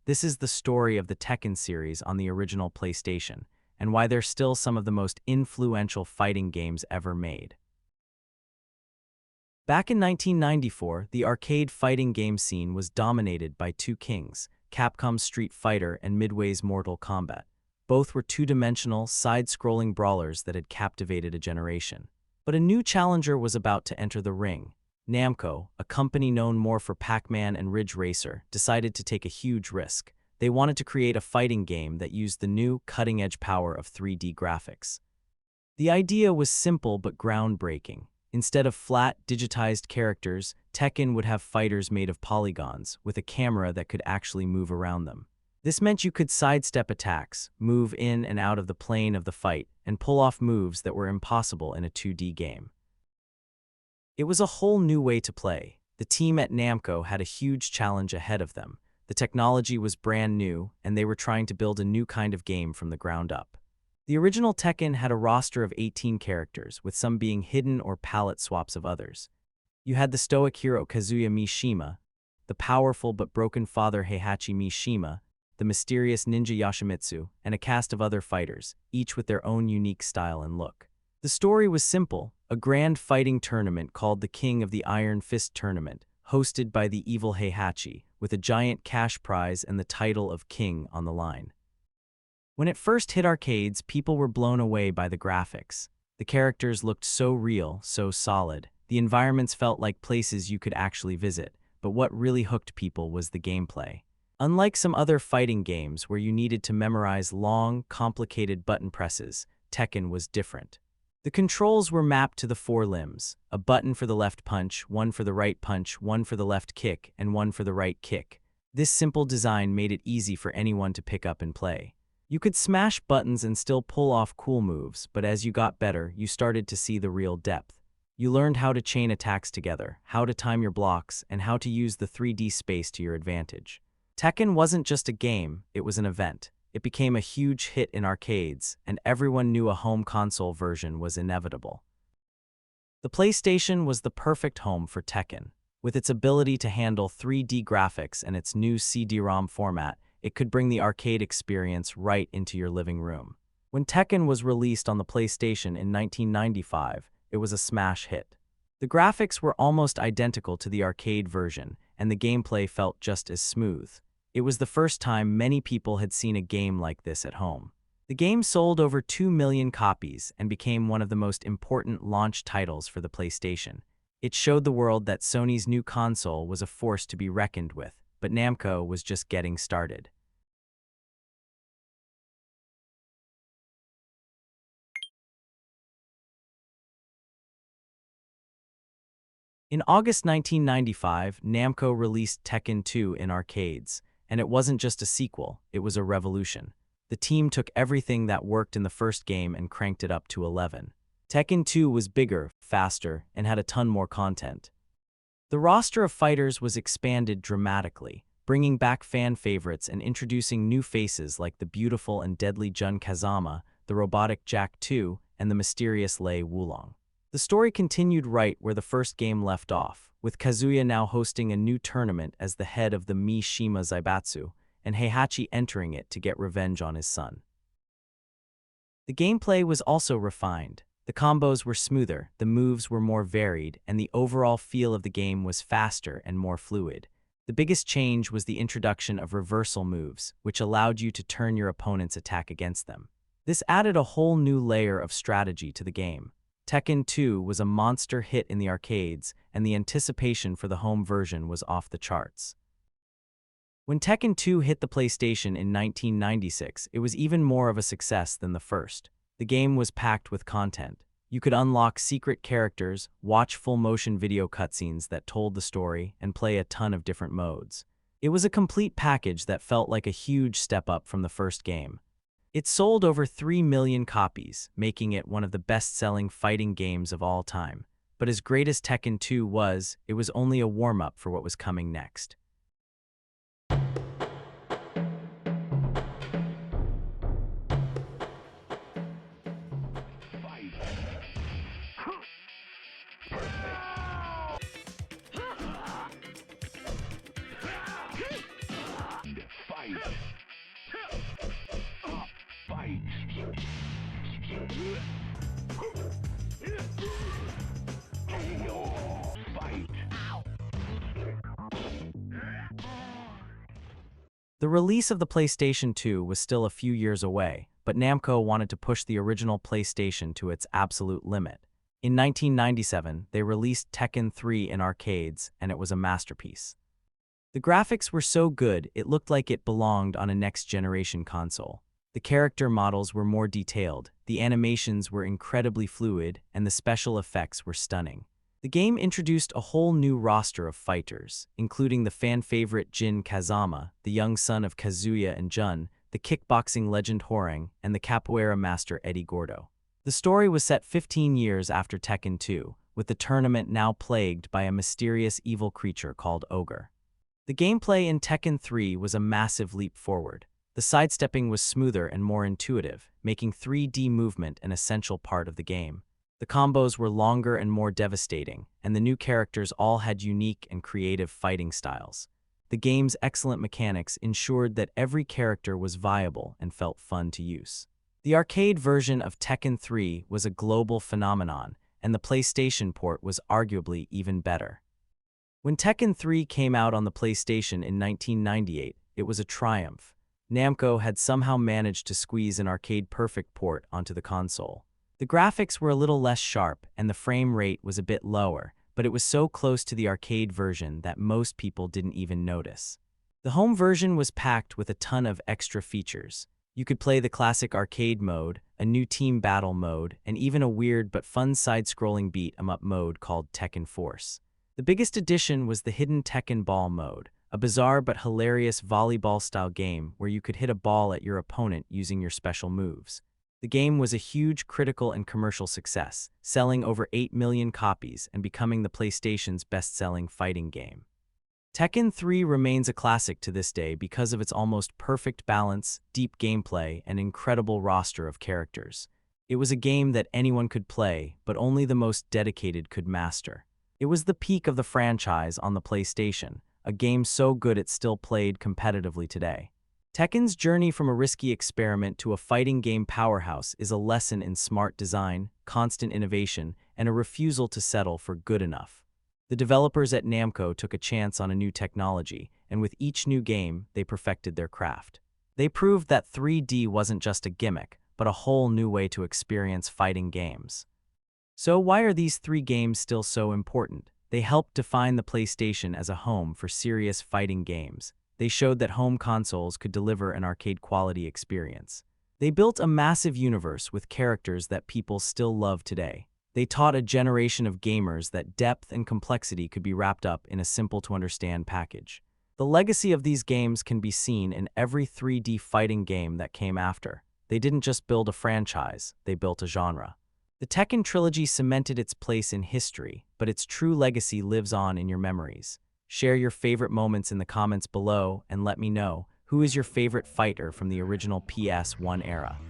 This is the story of the Tekken series on the original PlayStation, and why they're still some of the most influential fighting games ever made. Back in 1994, the arcade fighting game scene was dominated by two kings, Capcom's Street Fighter and Midway's Mortal Kombat. Both were two-dimensional, side-scrolling brawlers that had captivated a generation. But a new challenger was about to enter the ring. Namco, a company known more for Pac-Man and Ridge Racer, decided to take a huge risk. They wanted to create a fighting game that used the new, cutting-edge power of 3D graphics. The idea was simple but groundbreaking. Instead of flat, digitized characters, Tekken would have fighters made of polygons, with a camera that could actually move around them. This meant you could sidestep attacks, move in and out of the plane of the fight, and pull off moves that were impossible in a 2D game. It was a whole new way to play. The team at Namco had a huge challenge ahead of them. The technology was brand new, and they were trying to build a new kind of game from the ground up. The original Tekken had a roster of 18 characters, with some being hidden or palette swaps of others. You had the stoic hero Kazuya Mishima, the powerful but broken father Heihachi Mishima, the mysterious ninja Yoshimitsu, and a cast of other fighters, each with their own unique style and look. The story was simple: a grand fighting tournament called the King of the Iron Fist Tournament, hosted by the evil Heihachi, with a giant cash prize and the title of king on the line. When it first hit arcades, people were blown away by the graphics. The characters looked so real, so solid. The environments felt like places you could actually visit, but what really hooked people was the gameplay. Unlike some other fighting games where you needed to memorize long, complicated button presses, Tekken was different. The controls were mapped to the four limbs: a button for the left punch, one for the right punch, one for the left kick, and one for the right kick. This simple design made it easy for anyone to pick up and play. You could smash buttons and still pull off cool moves, but as you got better, you started to see the real depth. You learned how to chain attacks together, how to time your blocks, and how to use the 3D space to your advantage. Tekken wasn't just a game, it was an event. It became a huge hit in arcades, and everyone knew a home console version was inevitable. The PlayStation was the perfect home for Tekken. With its ability to handle 3D graphics and its new CD-ROM format, it could bring the arcade experience right into your living room. When Tekken was released on the PlayStation in 1995, it was a smash hit. The graphics were almost identical to the arcade version, and the gameplay felt just as smooth. It was the first time many people had seen a game like this at home. The game sold over 2 million copies and became one of the most important launch titles for the PlayStation. It showed the world that Sony's new console was a force to be reckoned with, but Namco was just getting started. In August 1995, Namco released Tekken 2 in arcades, and it wasn't just a sequel, it was a revolution. The team took everything that worked in the first game and cranked it up to 11. Tekken 2 was bigger, faster, and had a ton more content. The roster of fighters was expanded dramatically, bringing back fan favorites and introducing new faces like the beautiful and deadly Jun Kazama, the robotic Jack 2, and the mysterious Lei Wulong. The story continued right where the first game left off, with Kazuya now hosting a new tournament as the head of the Mishima Zaibatsu, and Heihachi entering it to get revenge on his son. The gameplay was also refined. The combos were smoother, the moves were more varied, and the overall feel of the game was faster and more fluid. The biggest change was the introduction of reversal moves, which allowed you to turn your opponent's attack against them. This added a whole new layer of strategy to the game. Tekken 2 was a monster hit in the arcades, and the anticipation for the home version was off the charts. When Tekken 2 hit the PlayStation in 1996, it was even more of a success than the first. The game was packed with content. You could unlock secret characters, watch full-motion video cutscenes that told the story, and play a ton of different modes. It was a complete package that felt like a huge step up from the first game. It sold over 3 million copies, making it one of the best-selling fighting games of all time. But as great as Tekken 2 was, it was only a warm-up for what was coming next. The release of the PlayStation 2 was still a few years away, but Namco wanted to push the original PlayStation to its absolute limit. In 1997, they released Tekken 3 in arcades, and it was a masterpiece. The graphics were so good, it looked like it belonged on a next-generation console. The character models were more detailed, the animations were incredibly fluid, and the special effects were stunning. The game introduced a whole new roster of fighters, including the fan-favorite Jin Kazama, the young son of Kazuya and Jun, the kickboxing legend Horang, and the capoeira master Eddie Gordo. The story was set 15 years after Tekken 2, with the tournament now plagued by a mysterious evil creature called Ogre. The gameplay in Tekken 3 was a massive leap forward. The sidestepping was smoother and more intuitive, making 3D movement an essential part of the game. The combos were longer and more devastating, and the new characters all had unique and creative fighting styles. The game's excellent mechanics ensured that every character was viable and felt fun to use. The arcade version of Tekken 3 was a global phenomenon, and the PlayStation port was arguably even better. When Tekken 3 came out on the PlayStation in 1998, it was a triumph. Namco had somehow managed to squeeze an arcade-perfect port onto the console. The graphics were a little less sharp, and the frame rate was a bit lower, but it was so close to the arcade version that most people didn't even notice. The home version was packed with a ton of extra features. You could play the classic arcade mode, a new team battle mode, and even a weird but fun side-scrolling beat-em-up mode called Tekken Force. The biggest addition was the hidden Tekken Ball mode, a bizarre but hilarious volleyball-style game where you could hit a ball at your opponent using your special moves. The game was a huge critical and commercial success, selling over 8 million copies and becoming the PlayStation's best-selling fighting game. Tekken 3 remains a classic to this day because of its almost perfect balance, deep gameplay, and incredible roster of characters. It was a game that anyone could play, but only the most dedicated could master. It was the peak of the franchise on the PlayStation, a game so good it's still played competitively today. Tekken's journey from a risky experiment to a fighting game powerhouse is a lesson in smart design, constant innovation, and a refusal to settle for good enough. The developers at Namco took a chance on a new technology, and with each new game, they perfected their craft. They proved that 3D wasn't just a gimmick, but a whole new way to experience fighting games. So why are these three games still so important? They helped define the PlayStation as a home for serious fighting games. They showed that home consoles could deliver an arcade-quality experience. They built a massive universe with characters that people still love today. They taught a generation of gamers that depth and complexity could be wrapped up in a simple-to-understand package. The legacy of these games can be seen in every 3D fighting game that came after. They didn't just build a franchise, they built a genre. The Tekken trilogy cemented its place in history, but its true legacy lives on in your memories. Share your favorite moments in the comments below and let me know, who is your favorite fighter from the original PS1 era?